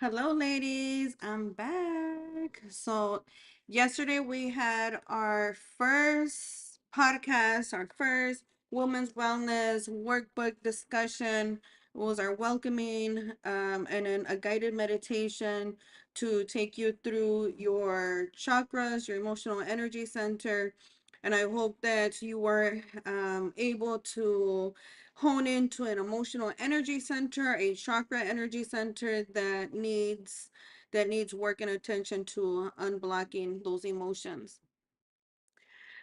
Hello, ladies. I'm back. So, yesterday we had our first podcast, our first women's wellness workbook discussion. It was our welcoming and then a guided meditation to take you through your chakras, your emotional energy center. And I hope that you were able to hone into an emotional energy center, a chakra energy center that needs work and attention to unblocking those emotions.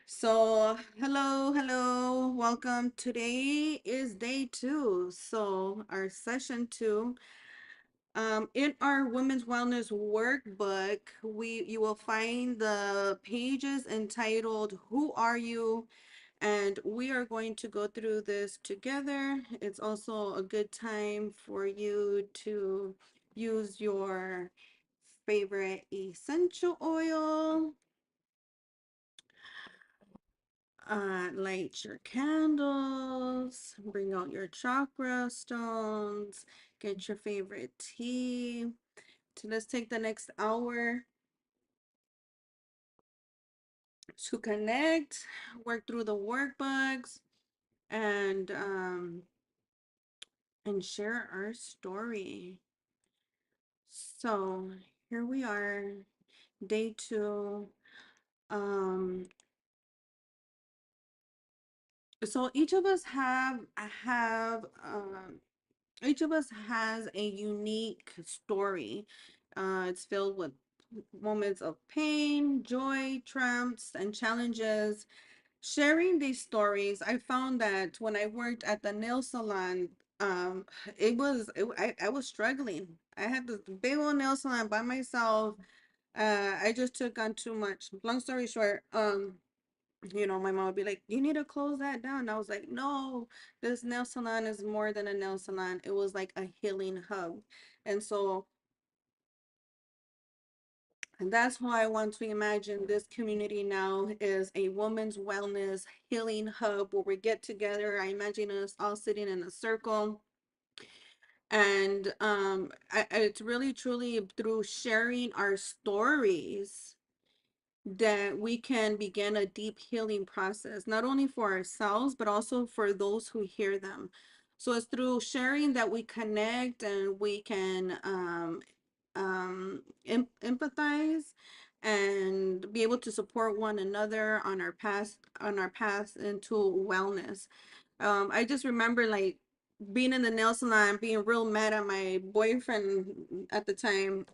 So, hello, welcome. Today is day 2. So, our session 2. In our women's wellness workbook, you will find the pages entitled "Who Are You?" and we are going to go through this together. It's also a good time for you to use your favorite essential oil, light your candles, bring out your chakra stones, get your favorite tea. So let's take the next hour to connect, work through the workbooks, and share our story. So here we are, day 2. Um, so each of us has a unique story. It's filled with moments of pain, joy, triumphs, and challenges. Sharing these stories, I found that when I worked at the nail salon, um, I was struggling. I had this big old nail salon by myself. I just took on too much. Long story short, my mom would be like, "You need to close that down." And I was like, "No, this nail salon is more than a nail salon. It was like a healing hub." And so, and that's why I want to imagine this community now is a woman's wellness healing hub where we get together. I imagine us all sitting in a circle. And it's really truly through sharing our stories that we can begin a deep healing process, not only for ourselves, but also for those who hear them. So it's through sharing that we connect and we can empathize and be able to support one another on our path into wellness. I just remember like being in the nail salon, being real mad at my boyfriend at the time.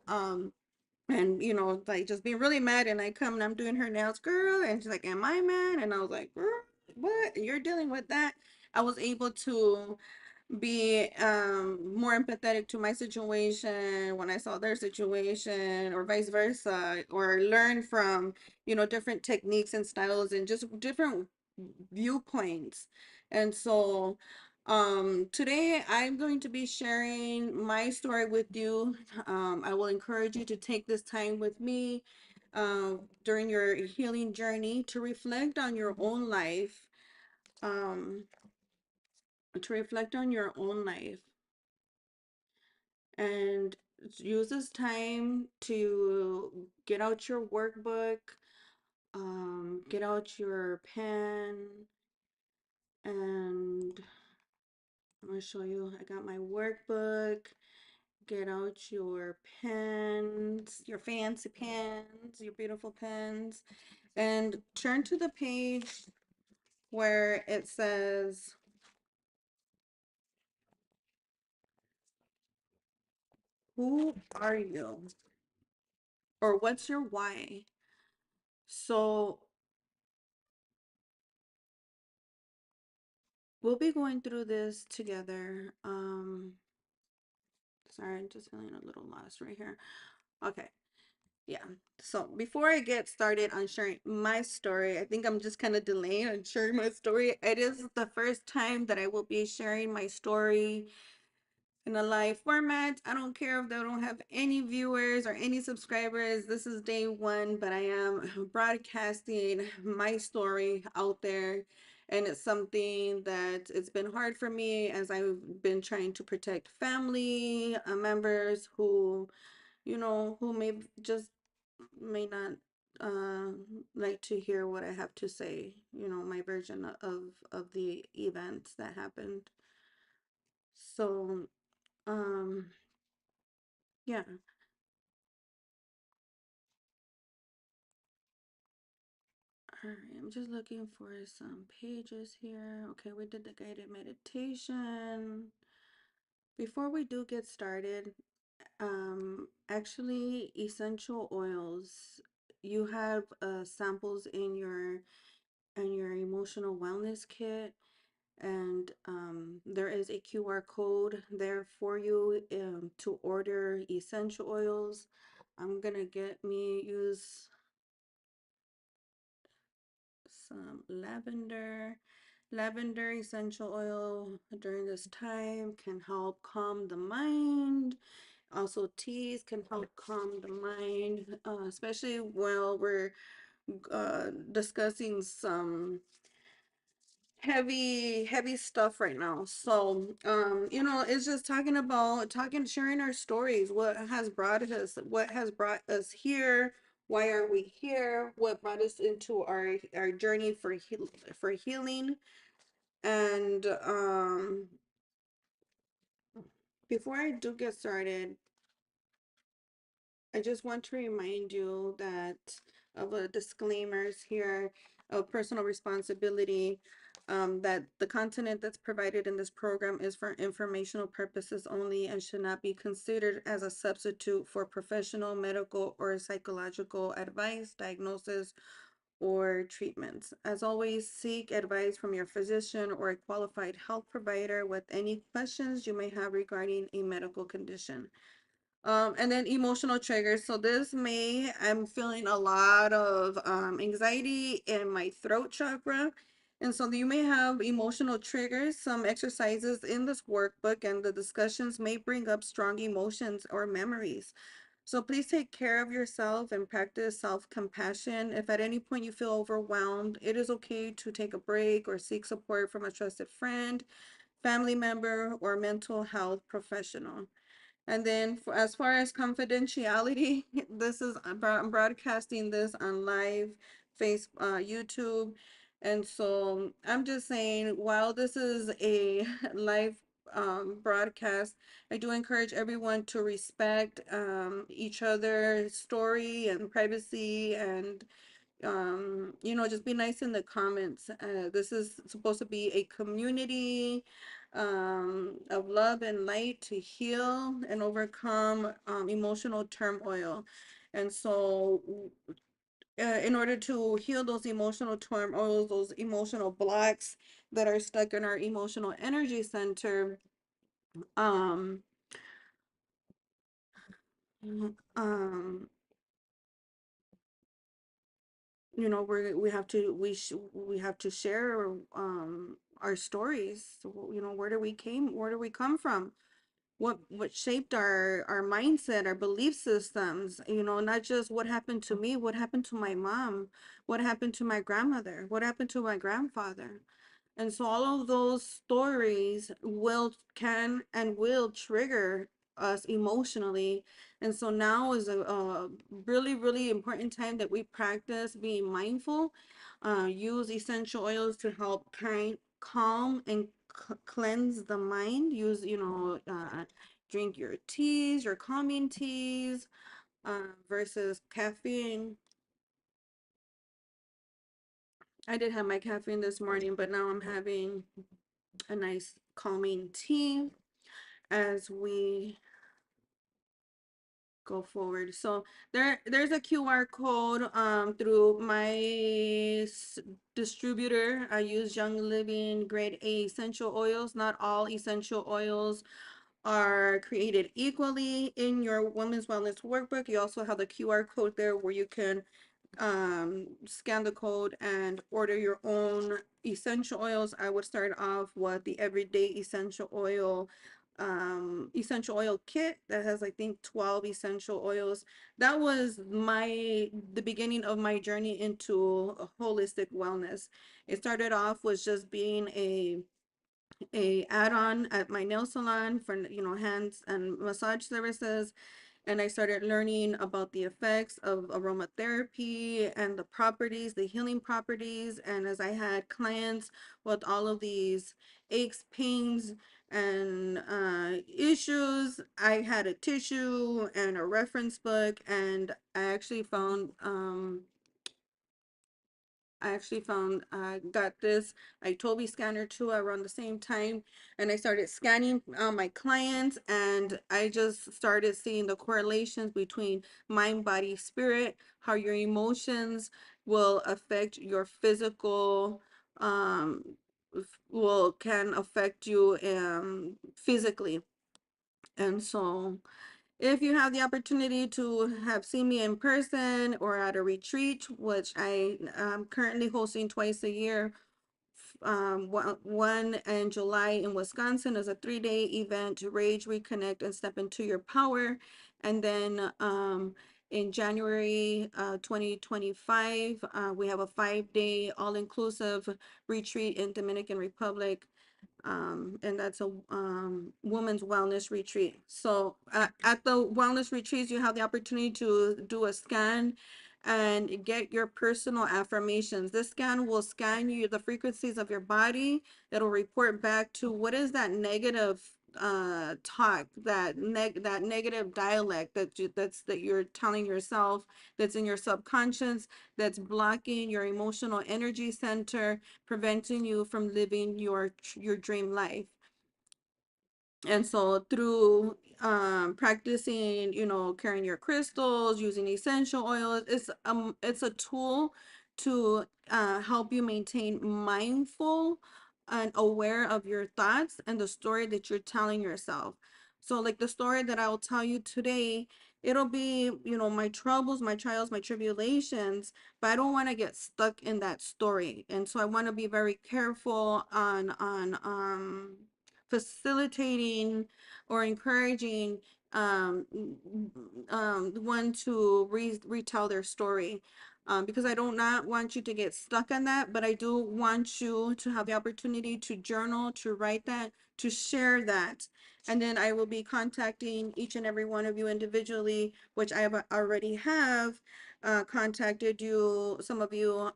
And like just being really mad, and I come and I'm doing her nails, girl, and she's like, am I mad? And I was like, girl, what, you're dealing with that? I was able to be more empathetic to my situation when I saw their situation, or vice versa, or learn from different techniques and styles and just different viewpoints. And so today I'm going to be sharing my story with you. I will encourage you to take this time with me during your healing journey to reflect on your own life, um, and use this time to get out your workbook, get out your pen, and I'm gonna show you. I got my workbook. Get out your pens, your fancy pens, your beautiful pens, and turn to the page where it says, who are you? Or what's your why? So we'll be going through this together. Sorry, I'm just feeling a little lost right here. Okay. Yeah. So before I get started on sharing my story, I think I'm just kind of delaying on sharing my story. It is the first time that I will be sharing my story in a live format. I don't care if they don't have any viewers or any subscribers. This is day 1, but I am broadcasting my story out there. and it's something that it's been hard for me as I've been trying to protect family members who, who just may not uh like to hear what I have to say, my version of the events that happened. So, um, yeah. All right, I'm just looking for some pages here. Okay, we did the guided meditation. Before we do get started, actually, essential oils, you have samples in your emotional wellness kit, and there is a QR code there for you to order essential oils. I'm gonna get me use some lavender. Lavender essential oil during this time can help calm the mind. Also, teas can help calm the mind, especially while we're discussing some heavy stuff right now. So it's just sharing our stories, what has brought us here, why are we here, what brought us into our journey for healing. And before I do get started, I just want to remind you that of a disclaimers here of personal responsibility, that the content that's provided in this program is for informational purposes only and should not be considered as a substitute for professional, medical, or psychological advice, diagnosis, or treatments. As always, seek advice from your physician or a qualified health provider with any questions you may have regarding a medical condition. And then emotional triggers. So I'm feeling a lot of anxiety in my throat chakra. And so you may have emotional triggers. Some exercises in this workbook and the discussions may bring up strong emotions or memories. So please take care of yourself and practice self-compassion. If at any point you feel overwhelmed, it is okay to take a break or seek support from a trusted friend, family member, or mental health professional. And then as far as confidentiality, I'm broadcasting this on live YouTube. And so I'm just saying, while this is a live broadcast, I do encourage everyone to respect each other's story and privacy, and just be nice in the comments. This is supposed to be a community of love and light to heal and overcome emotional turmoil. And so, in order to heal those emotional turmoils, those emotional blocks that are stuck in our emotional energy center, um, um, we have to share our stories. Where do we come from, what shaped our mindset, our belief systems, not just what happened to me, what happened to my mom, what happened to my grandmother, what happened to my grandfather. And so all of those stories can and will trigger us emotionally. And so now is a really, really important time that we practice being mindful, use essential oils to help calm and cleanse the mind. Drink your teas, your calming teas, versus caffeine. I did have my caffeine this morning, but now I'm having a nice calming tea as we go forward. So there's a QR code through my distributor. I use Young Living Grade A essential oils. Not all essential oils are created equally in your Women's Wellness Workbook. You also have the QR code there where you can scan the code and order your own essential oils. I would start off with the everyday essential oil essential oil kit that has, I think, 12 essential oils. That was the beginning of my journey into holistic wellness. It started off was just being a add-on at my nail salon for, hands and massage services, and I started learning about the effects of aromatherapy and the properties, the healing properties. And as I had clients with all of these aches, pains, and issues, I had a tissue and a reference book, and I got this Itobi scanner too around the same time, and I started scanning my clients, and I just started seeing the correlations between mind, body, spirit, how your emotions will affect your physical, um, can affect you physically. And so if you have the opportunity to have seen me in person or at a retreat, which I am currently hosting twice a year, one in July in Wisconsin is a 3-day event to rage, reconnect, and step into your power. And then in January 2025, we have a 5-day all-inclusive retreat in Dominican Republic, and that's a women's wellness retreat. So at the wellness retreats, you have the opportunity to do a scan and get your personal affirmations. This scan will scan you the frequencies of your body. It'll report back to what is that negative talk, that negative dialect that you're telling yourself, that's in your subconscious, that's blocking your emotional energy center, preventing you from living your dream life. And so through practicing, carrying your crystals, using essential oils, it's a tool to help you maintain mindful and aware of your thoughts and the story that you're telling yourself. So like the story that I will tell you today, it'll be, my troubles, my trials, my tribulations, but I don't want to get stuck in that story. And so I want to be very careful on facilitating or encouraging one to retell their story, because I do not want you to get stuck on that, but I do want you to have the opportunity to journal, to write that, to share that. And then I will be contacting each and every one of you individually, which I have already contacted you, some of you,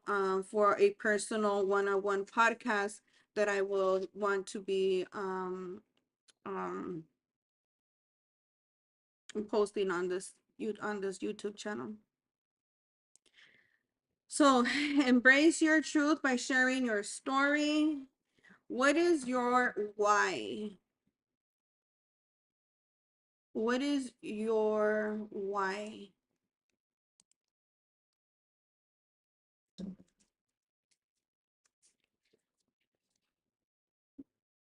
for a personal one-on-one podcast that I will want to be um, posting on this YouTube channel. So embrace your truth by sharing your story. What is your why? What is your why?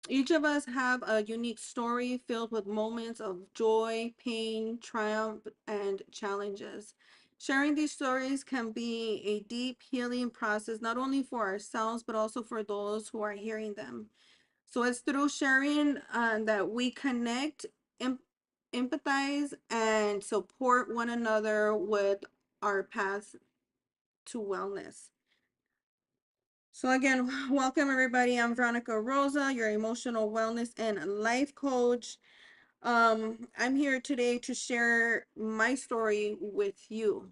Each of us have a unique story filled with moments of joy, pain, triumph, and challenges. Sharing these stories can be a deep healing process, not only for ourselves, but also for those who are hearing them. So it's through sharing that we connect, em- empathize, and support one another with our path to wellness. So again, welcome everybody. I'm Veronica Rosa, your emotional wellness and life coach. I'm here today to share my story with you.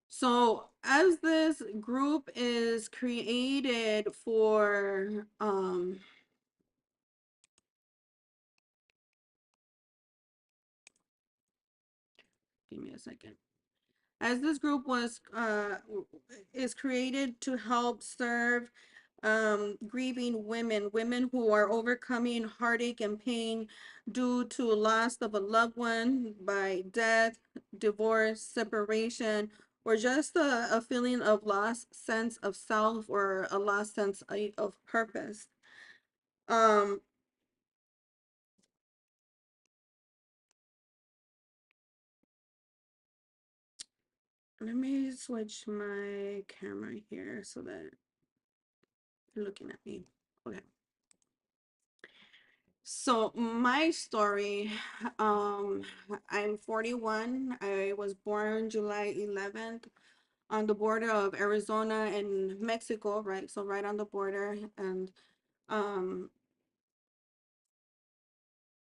So as this group is created for, give me a second. As this group is created to help serve grieving women who are overcoming heartache and pain due to loss of a loved one by death, divorce, separation, or just a feeling of lost sense of self or a lost sense of purpose. Um, Let me switch my camera here so that You're looking at me. Okay. So my story, um, I'm 41. I was born July 11th on the border of Arizona and Mexico, right? So right on the border. Um,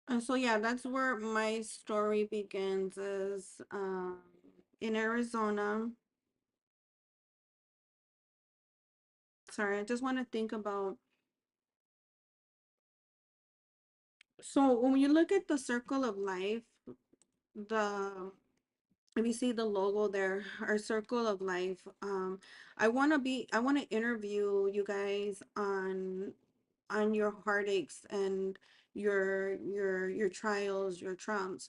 and so yeah, that's where my story begins is in Arizona. Sorry, I just want to think about. So when you look at the circle of life, the if you see the logo there, our circle of life, I want to interview you guys on your heartaches and your trials, your trumps.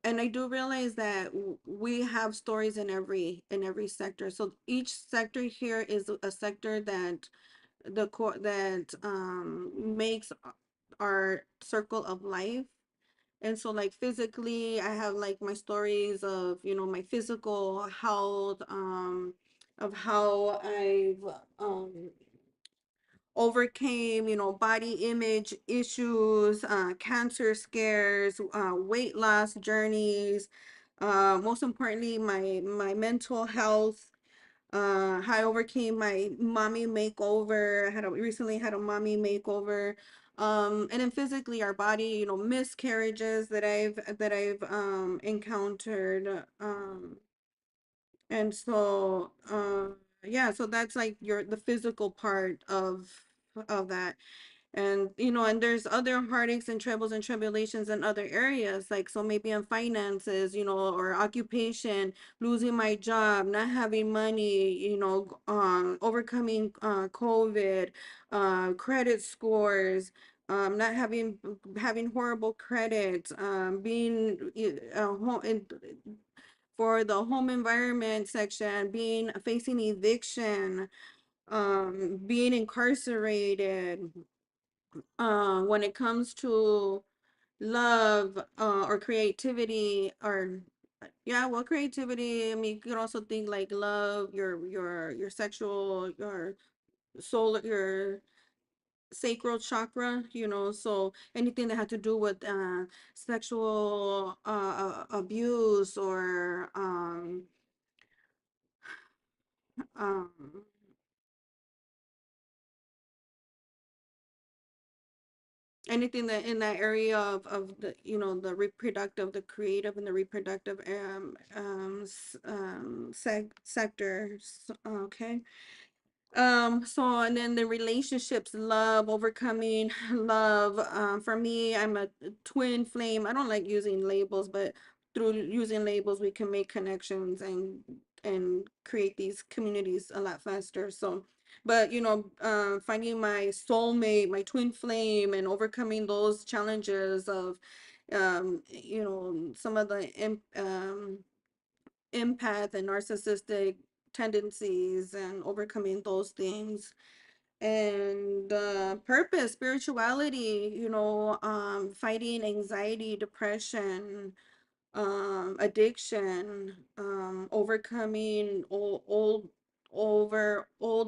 And I do realize that we have stories in every sector. So each sector here is a sector that the core that makes our circle of life. And so like physically, I have like my stories of, my physical health, of how I've overcame, body image issues, cancer scares, weight loss journeys, most importantly, my mental health, how I overcame my mommy makeover. Recently had a mommy makeover. And then physically our body, miscarriages that I've encountered. And so yeah, so that's like the physical part of that. And and there's other heartaches and troubles and tribulations in other areas, like so maybe in finances, or occupation, losing my job, not having money, overcoming COVID, credit scores, not having horrible credit, being for the home environment section, being facing eviction, being incarcerated, when it comes to love, or creativity, or yeah, well, creativity, I mean, you could also think like love, your sexual, your soul, your sacral chakra, so anything that had to do with sexual abuse, or um anything that in that area of the the reproductive, the creative and the reproductive sectors. Okay. So and then the relationships, love, overcoming love. For me, I'm a twin flame. I don't like using labels, but through using labels, we can make connections and create these communities a lot faster. So, but finding my soulmate, my twin flame, and overcoming those challenges of, some of the empath and narcissistic tendencies and overcoming those things, and purpose, spirituality, fighting anxiety, depression, addiction, overcoming old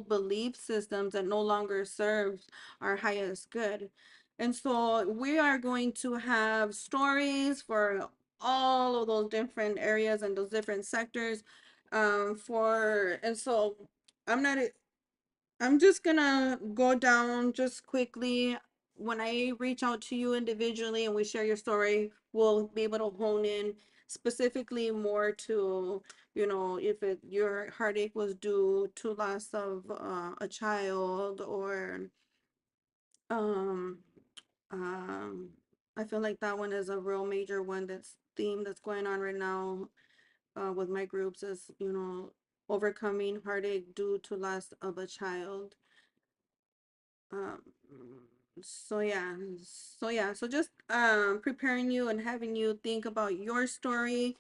belief systems that no longer serve our highest good. And so we are going to have stories for all of those different areas and those different sectors. And so I'm not I'm just gonna go down just quickly. When I reach out to you individually and we share your story, we'll be able to hone in specifically more to, if your heartache was due to loss of a child, or um um I feel like that one is a real major one, that's going on right now with my groups, is, overcoming heartache due to loss of a child. Um, so just preparing you and having you think about your story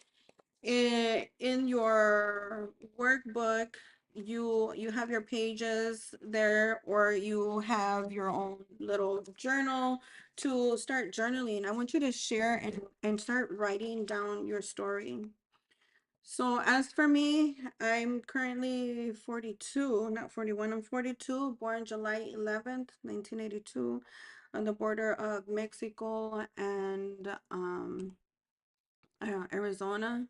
in your workbook. You have your pages there, or you have your own little journal to start journaling. I want you to share and start writing down your story. So as for me, I'm currently 42, not 41, I'm 42, born July 11th, 1982, on the border of Mexico and Arizona.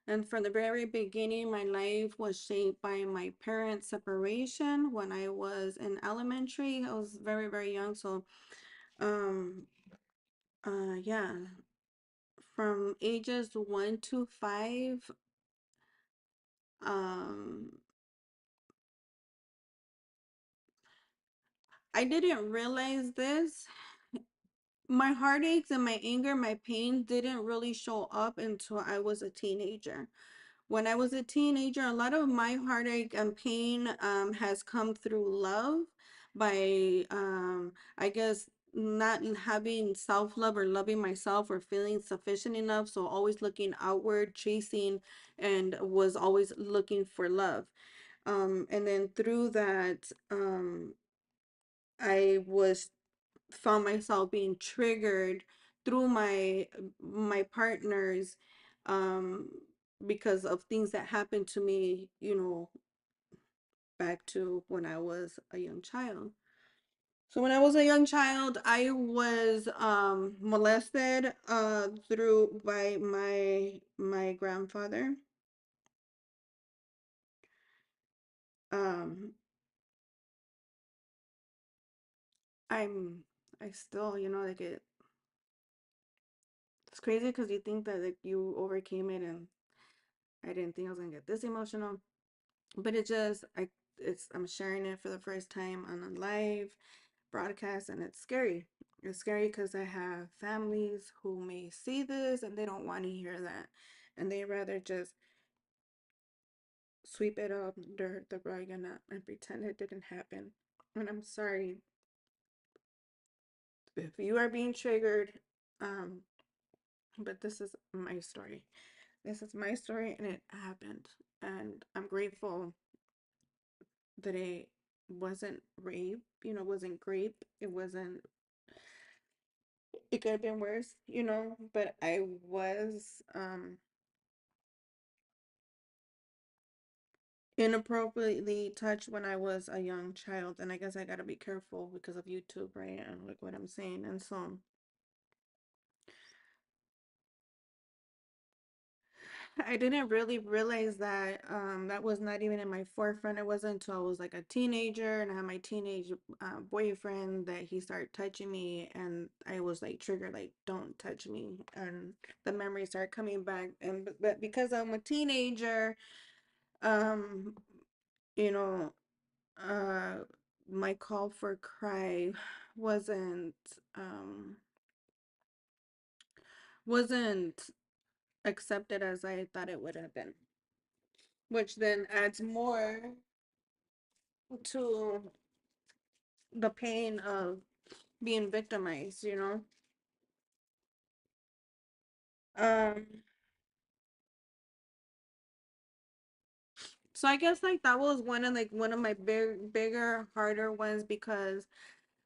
And from the very beginning, my life was shaped by my parents' separation when I was in elementary. I was very, very young. So, um, yeah, from ages 1 to 5, um, I didn't realize this. My heartaches and my anger, my pain didn't really show up until I was a teenager. When I was a teenager, a lot of my heartache and pain has come through love by, I guess, not having self love or loving myself or feeling sufficient enough. So always looking outward, chasing, and was always looking for love. And then through that, I was found myself being triggered through my partners, um because of things that happened to me, back to when I was a young child. So when I was a young child, I was molested through by my grandfather. um I'm I still, like, it's crazy because you think that, like, you overcame it, and I didn't think I was gonna get this emotional. But I'm sharing it for the first time on a live broadcast, and it's scary. It's scary because I have families who may see this and they don't want to hear that, and they rather just sweep it up under the rug and pretend it didn't happen. And I'm sorry if you are being triggered, um but this is my story. This is my story, and it happened, and I'm grateful that it wasn't rape, wasn't grape. It could have been worse, but I was inappropriately touched when I was a young child. And I guess I gotta be careful because of YouTube, right? And like what I'm saying. And so I didn't really realize that that was not even in my forefront. It wasn't until I was like a teenager and I had my teenage boyfriend that he started touching me, and I was like triggered, like, don't touch me. And the memories started coming back. And but because I'm a teenager, um, you know, uh, my call for cry wasn't um wasn't accepted as I thought it would have been, which then adds more to the pain of being victimized, Um, so I guess like that was one of my bigger, harder ones because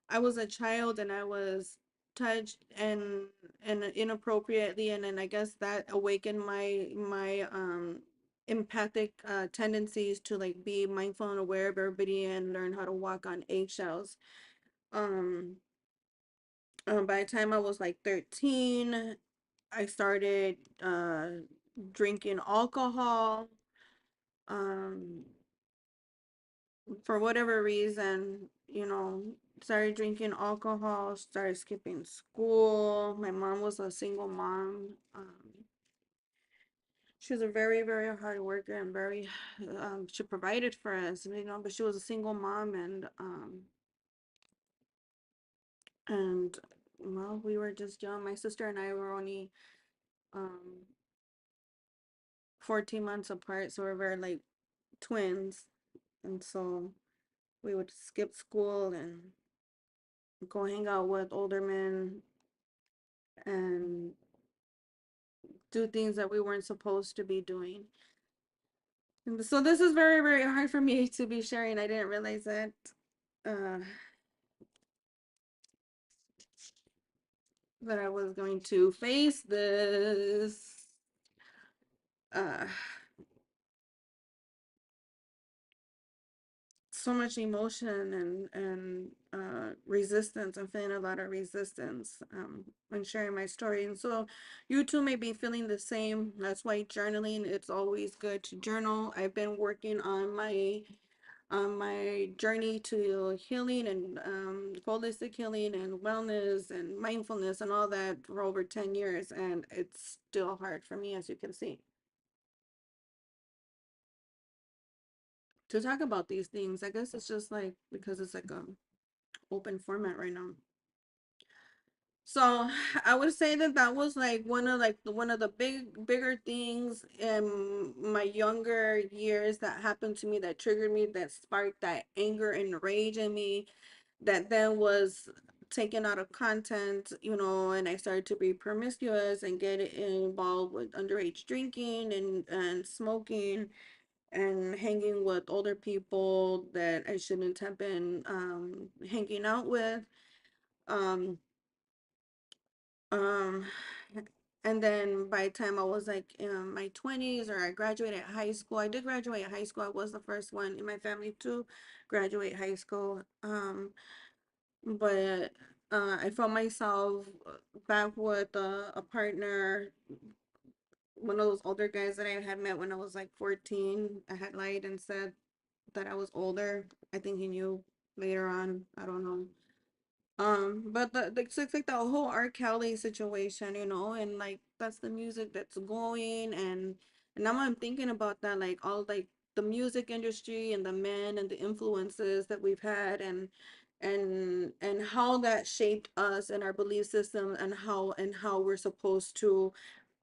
I was a child and I was touched and inappropriately, and then I guess that awakened my empathic tendencies to like be mindful and aware of everybody and learn how to walk on eggshells. Um, by the time I was like 13, I started drinking alcohol. Um, for whatever reason, started drinking alcohol, started skipping school. My mom was a single mom. She was a very, very hard worker and very, she provided for us, but she was a single mom, and well, we were just young. My sister and I were only um 14 months apart, so we're very like twins, and so we would skip school and go hang out with older men and do things that we weren't supposed to be doing. And so this is very, very hard for me to be sharing. I didn't realize uh, that I was going to face this. Uh, so much emotion and resistance. I'm feeling a lot of resistance when sharing my story, and so you too may be feeling the same. That's why journaling, it's always good to journal. I've been working on my journey to healing and holistic healing and wellness and mindfulness and all that for over 10 years, and it's still hard for me, as you can see, to talk about these things. I guess it's just like because it's like a open format right now. So I would say that that was like one of the bigger things in my younger years that happened to me, that triggered me, that sparked that anger and rage in me, that then was taken out of content, you know, and I started to be promiscuous and get involved with underage drinking and smoking and hanging with older people that I shouldn't have been hanging out with. Um, um, and then by the time I was like in my 20s, or I graduated high school, I did graduate high school. I was the first one in my family to graduate high school. But I found myself back with a partner, one of those older guys that I had met when I was like 14. I had lied and said that I was older. I think he knew later on. I don't know. But it's like the whole R. Kelly situation, you know, and like that's the music that's going, and now I'm thinking about that, like all like the music industry and the men and the influences that we've had, and how that shaped us and our belief system, and how we're supposed to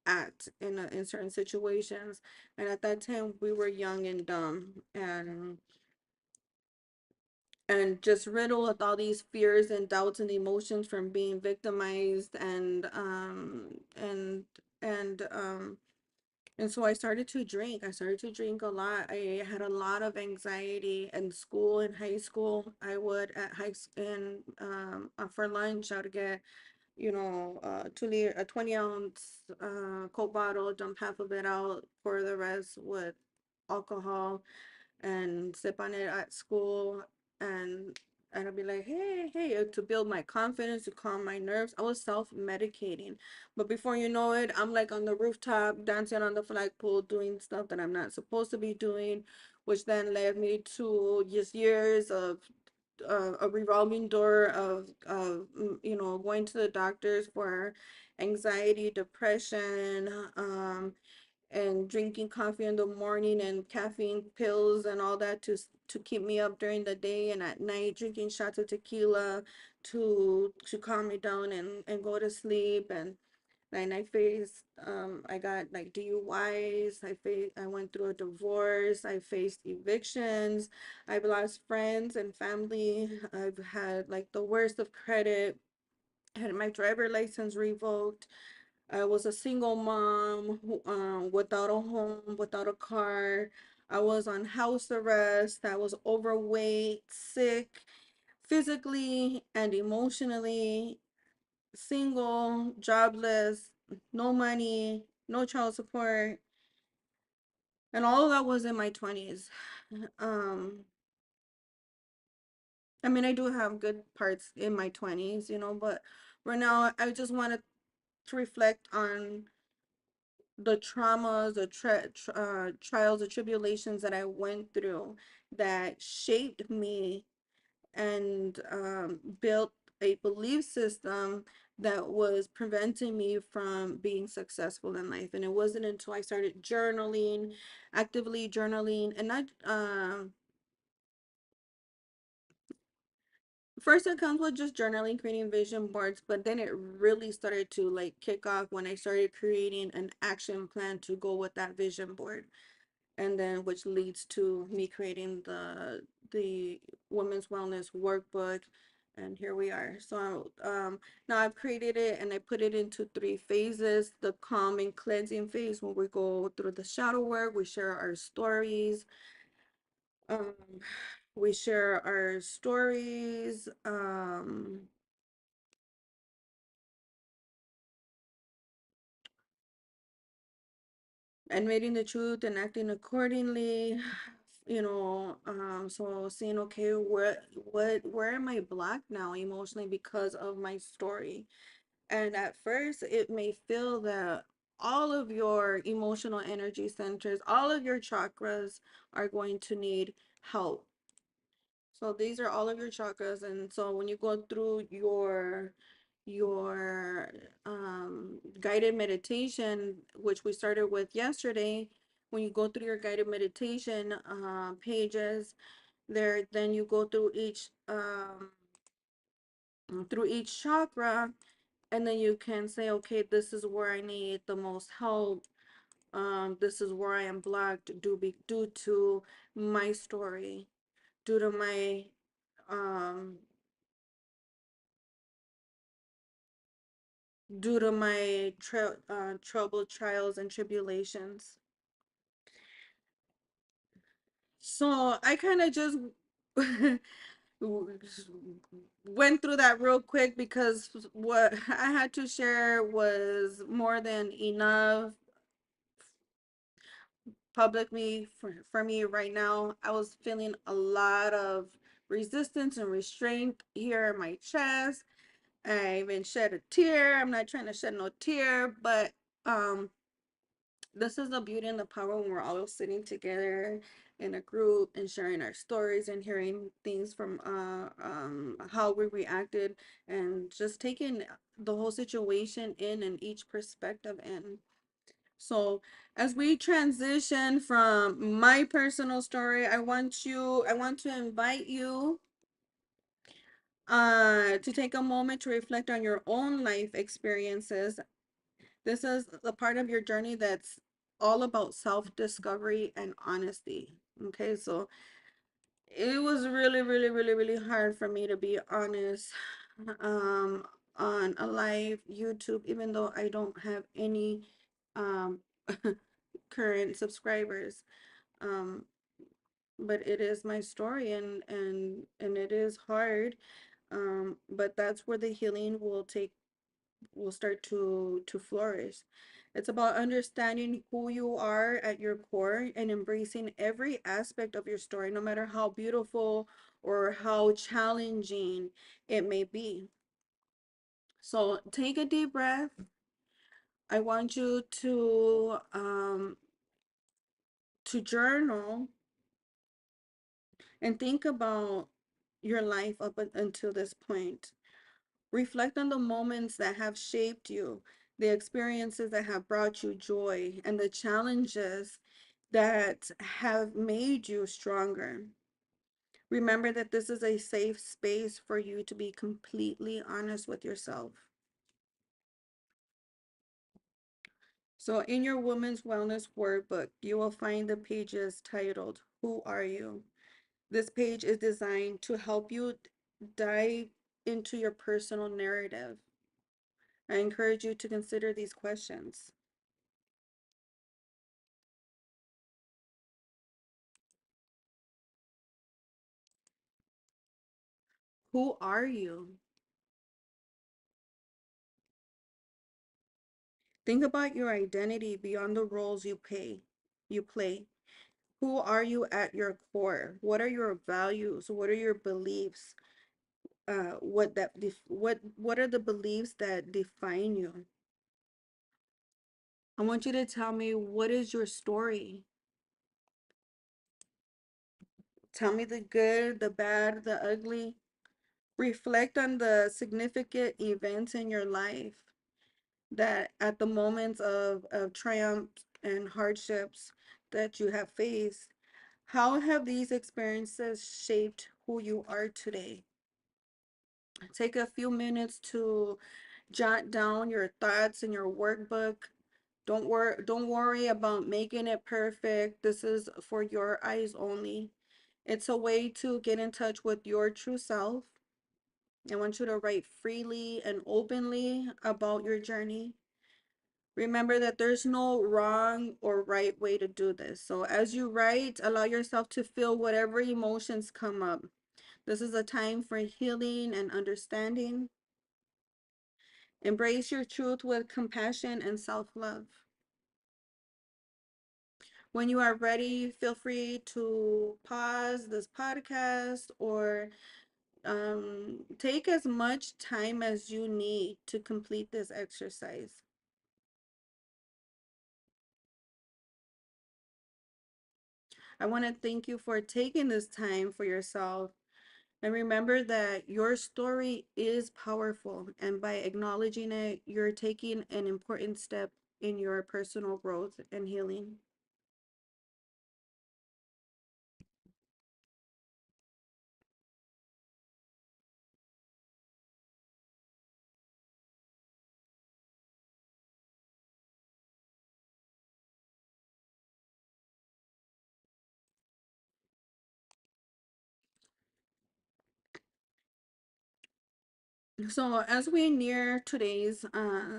act in certain situations. And at that time we were young and dumb, and just riddled with all these fears and doubts and emotions from being victimized, and so I started to drink. I started to drink a lot. I had a lot of anxiety in school. In high school, I would at high in for lunch I would get, you know, 2 liter, a 20-ounce Coke bottle, dump half of it out, pour the rest with alcohol, and sip on it at school, and I'd be like, hey, hey, to build my confidence, to calm my nerves. I was self-medicating. But before you know it, I'm like on the rooftop, dancing on the flagpole, doing stuff that I'm not supposed to be doing, which then led me to just years of a revolving door of you know, going to the doctors for anxiety, depression, and drinking coffee in the morning and caffeine pills and all that to keep me up during the day, and at night drinking shots of tequila to calm me down and go to sleep. And I faced I got like DUIs, I went through a divorce, I faced evictions, I've lost friends and family, I've had like the worst of credit, I had my driver license revoked. I was a single mom who, without a home, without a car. I was on house arrest. I was overweight, sick, physically and emotionally, single, jobless, no money, no child support. And all of that was in my 20s. Um, I mean, I do have good parts in my 20s, you know, but right now I just wanted to reflect on the traumas, trials, the tribulations that I went through that shaped me and built a belief system that was preventing me from being successful in life. And it wasn't until I started journaling, actively journaling, and not first it comes with just journaling, creating vision boards, but then it really started to like kick off when I started creating an action plan to go with that vision board, and then which leads to me creating the women's wellness workbook, and here we are. So now I've created it and I put it into 3 phases: the calm and cleansing phase, when we go through the shadow work, we share our stories, um we share our stories admitting the truth and acting accordingly, so seeing, okay, where am I blocked now emotionally because of my story? And at first, it may feel that all of your emotional energy centers, all of your chakras are going to need help. So these are all of your chakras, and so when you go through your guided meditation, which we started with yesterday, when you go through your guided meditation pages, there, then you go through each chakra, and then you can say, okay, this is where I need the most help. This is where I am blocked due to my story, due to my um trouble, trials, and tribulations. So I kind of just went through that real quick because what I had to share was more than enough publicly for me right now. I was feeling a lot of resistance and restraint here in my chest. I even shed a tear. I'm not trying to shed no tear, but um this is the beauty and the power when we're all sitting together in a group and sharing our stories and hearing things from how we reacted, and just taking the whole situation in and each perspective in. So as we transition from my personal story, I want to invite you to take a moment to reflect on your own life experiences. This is the part of your journey that's all about self-discovery and honesty. Okay, so it was really, really, really, really hard for me to be honest um, on a live YouTube, even though I don't have any um, current subscribers. Um, but it is my story, and it is hard. But that's where the healing will start to flourish. It's about understanding who you are at your core and embracing every aspect of your story, no matter how beautiful or how challenging it may be. So take a deep breath. I want you to journal and think about your life up until this point. Reflect on the moments that have shaped you, the experiences that have brought you joy, and the challenges that have made you stronger. Remember that this is a safe space for you to be completely honest with yourself. So, in your Women's Wellness Workbook, you will find the pages titled, Who Are You? This page is designed to help you dive into your personal narrative. I encourage you to consider these questions. Who are you? Think about your identity beyond the roles you play. Who are you at your core? What are your values? What are your beliefs? What are the beliefs that define you? I want you to tell me, what is your story? Tell me the good, the bad, the ugly. Reflect on the significant events in your life that at the moments of triumph and hardships that you have faced. How have these experiences shaped who you are today? Take a few minutes to jot down your thoughts in your workbook. Don't worry about making it perfect. This is for your eyes only. It's a way to get in touch with your true self. I want you to write freely and openly about your journey. Remember that there's no wrong or right way to do this. So as you write, allow yourself to feel whatever emotions come up. This is a time for healing and understanding. Embrace your truth with compassion and self-love. When you are ready, feel free to pause this podcast or take as much time as you need to complete this exercise. I want to thank you for taking this time for yourself. And remember that your story is powerful. And by acknowledging it, you're taking an important step in your personal growth and healing. So, as we near today's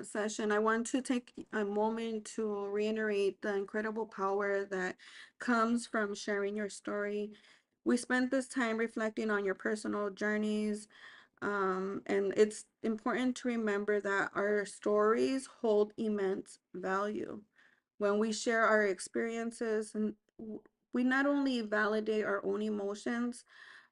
session, I want to take a moment to reiterate the incredible power that comes from sharing your story. We spent this time reflecting on your personal journeys, and it's important to remember that our stories hold immense value. When we share our experiences, and we not only validate our own emotions,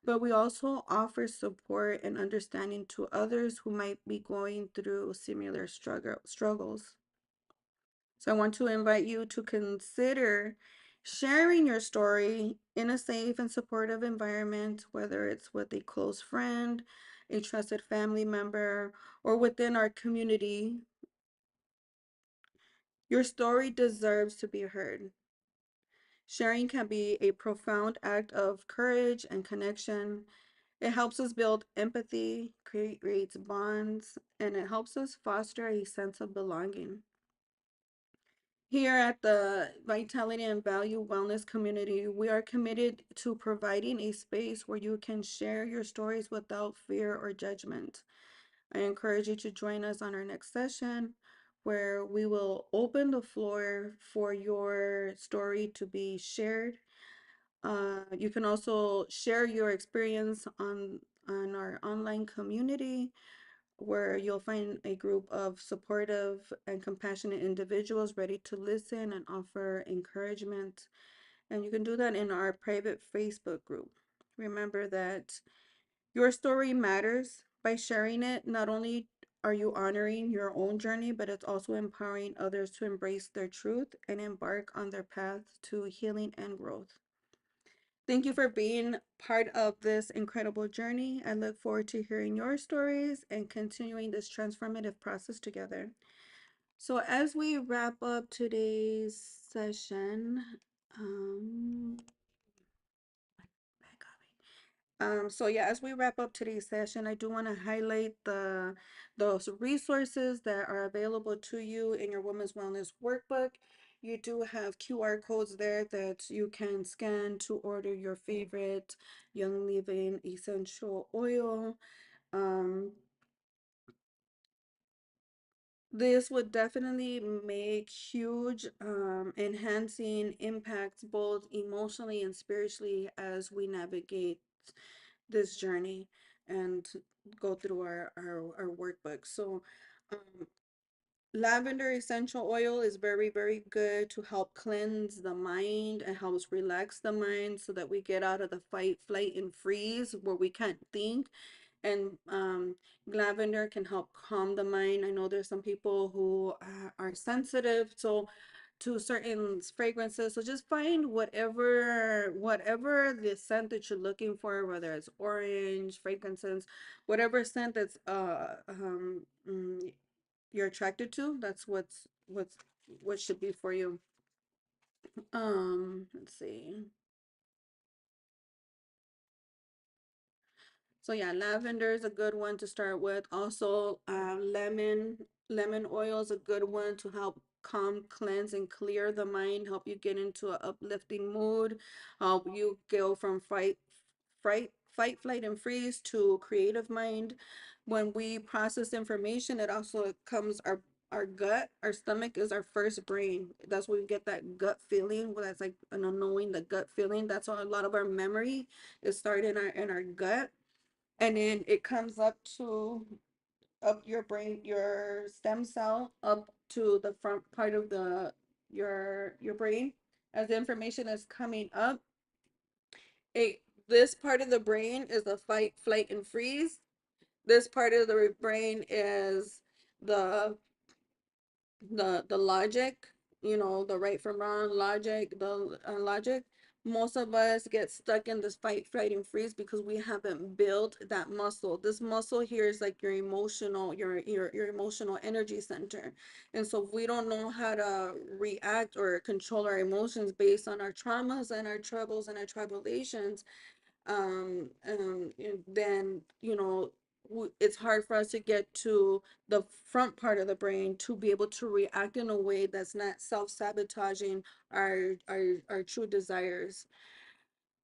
but we also offer support and understanding to others who might be going through similar struggles. So I want to invite you to consider sharing your story in a safe and supportive environment, whether it's with a close friend, a trusted family member, or within our community. Your story deserves to be heard. Sharing can be a profound act of courage and connection. It helps us build empathy, creates bonds, and it helps us foster a sense of belonging. Here at the Vitality and Value Wellness community, we are committed to providing a space where you can share your stories without fear or judgment. I encourage you to join us on our next session where we will open the floor for your story to be shared. You can also share your experience on our online community where you'll find a group of supportive and compassionate individuals ready to listen and offer encouragement. And you can do that in our private Facebook group. Remember that your story matters. By sharing it, not only are you honoring your own journey, but it's also empowering others to embrace their truth and embark on their path to healing and growth. Thank you for being part of this incredible journey. I look forward to hearing your stories and continuing this transformative process together. So, as we wrap up today's session, um, as we wrap up today's session, I do want to highlight those resources that are available to you in your Women's Wellness Workbook. You do have QR codes there that you can scan to order your favorite Young Living essential oil. Um, this would definitely make huge enhancing impacts both emotionally and spiritually as we navigate this journey and go through our workbook. So, um, lavender essential oil is very, very good to help cleanse the mind and helps relax the mind so that we get out of the fight, flight, and freeze where we can't think. And lavender can help calm the mind. I know there's some people who are sensitive to certain fragrances. So just find whatever the scent that you're looking for, whether it's orange, frankincense, whatever scent that's you're attracted to. That's what should be for you. Let's see. So yeah, lavender is a good one to start with. Also, lemon oil is a good one to help calm, cleanse, and clear the mind. Help you get into an uplifting mood. Help you go from flight, and freeze to creative mind. When we process information, it also comes our gut, our stomach is our first brain. That's where we get that gut feeling. Well, that's like an unknowing, the gut feeling. That's why a lot of our memory is started in our gut, and then it comes up your brain, your stem cell up to the front part of the your brain, as the information is coming up, it this part of the brain is the fight, flight, and freeze. This part of the brain is the the logic, the right from wrong logic, the logic. Most of us get stuck in this fight, flight, and freeze because we haven't built that muscle. This muscle here is like your emotional, your emotional energy center. And so if we don't know how to react or control our emotions based on our traumas and our troubles and our tribulations, then it's hard for us to get to the front part of the brain to be able to react in a way that's not self-sabotaging our true desires.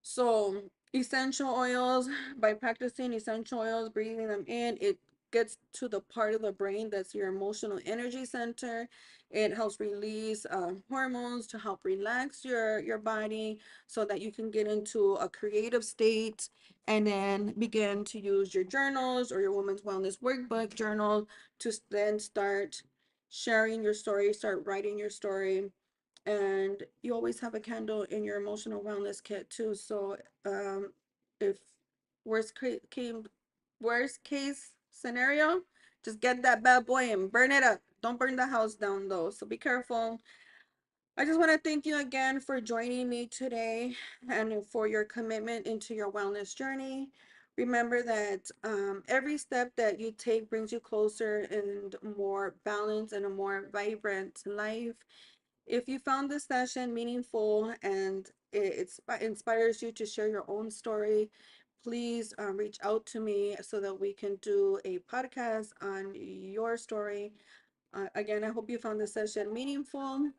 So essential oils, by practicing essential oils, breathing them in, it gets to the part of the brain that's your emotional energy center. It helps release hormones to help relax your body so that you can get into a creative state, and then begin to use your journals or your women's wellness workbook journal to then start sharing your story, start writing your story. And you always have a candle in your emotional wellness kit too. So if came worst case scenario, just get that bad boy and burn it up. Don't burn the house down though, so be careful. I just want to thank you again for joining me today and for your commitment into your wellness journey. Remember that every step that you take brings you closer and more balanced and a more vibrant life. If you found this session meaningful and it inspires you to share your own story, please reach out to me so that we can do a podcast on your story. Again, I hope you found this session meaningful,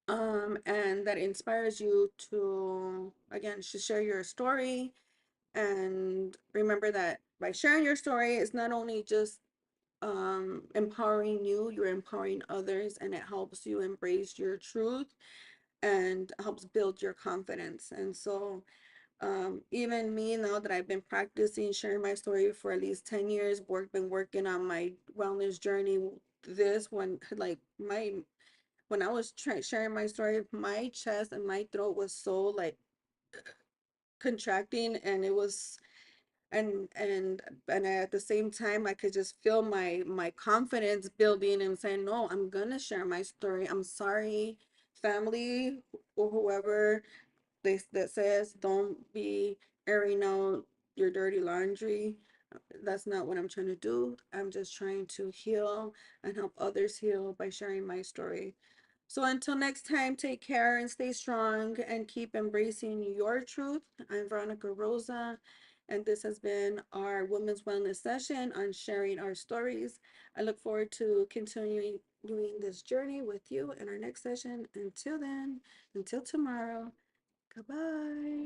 and that inspires you to, again, to share your story. And remember that by sharing your story, it's not only just empowering you, you're empowering others, and it helps you embrace your truth and helps build your confidence. And so, even me, now that I've been practicing sharing my story for at least 10 years, been working on my wellness journey. This one, like when I was sharing my story, my chest and my throat was so like contracting, and it was and at the same time I could just feel my confidence building and saying, no, I'm gonna share my story. I'm sorry, family, or whoever that says don't be airing out your dirty laundry. That's not what I'm trying to do. I'm just trying to heal and help others heal by sharing my story. So until next time, take care and stay strong and keep embracing your truth. I'm Veronica Rosa, and this has been our Women's Wellness session on sharing our stories. I look forward to continuing doing this journey with you in our next session. Until then, until tomorrow, goodbye.